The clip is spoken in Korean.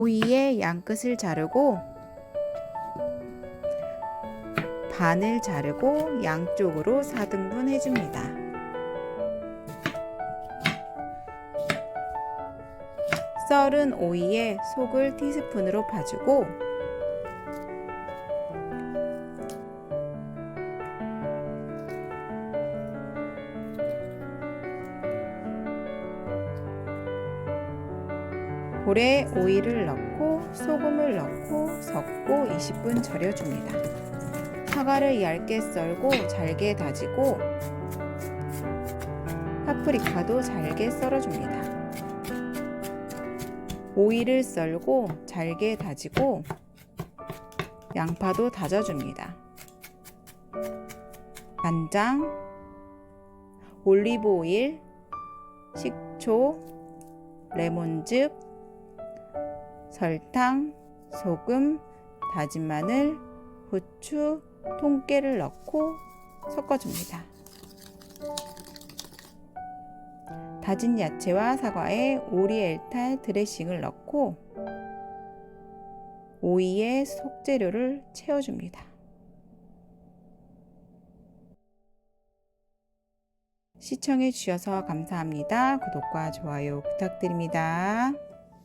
오이의 양끝을 자르고 반을 자르고 양쪽으로 4등분 해줍니다. 썰은 오이에 속을 티스푼으로 파주고 볼에 오이를 넣고 소금을 넣고 섞고 20분 절여줍니다. 사과를 얇게 썰고 잘게 다지고 파프리카도 잘게 썰어줍니다. 오이를 썰고 잘게 다지고 양파도 다져줍니다. 간장, 올리브 오일, 식초, 레몬즙, 설탕, 소금, 다진 마늘, 후추, 통깨를 넣고 섞어줍니다. 다진 야채와 사과에 오리엔탈 드레싱을 넣고 오이에 속재료를 채워줍니다. 시청해 주셔서 감사합니다. 구독과 좋아요 부탁드립니다.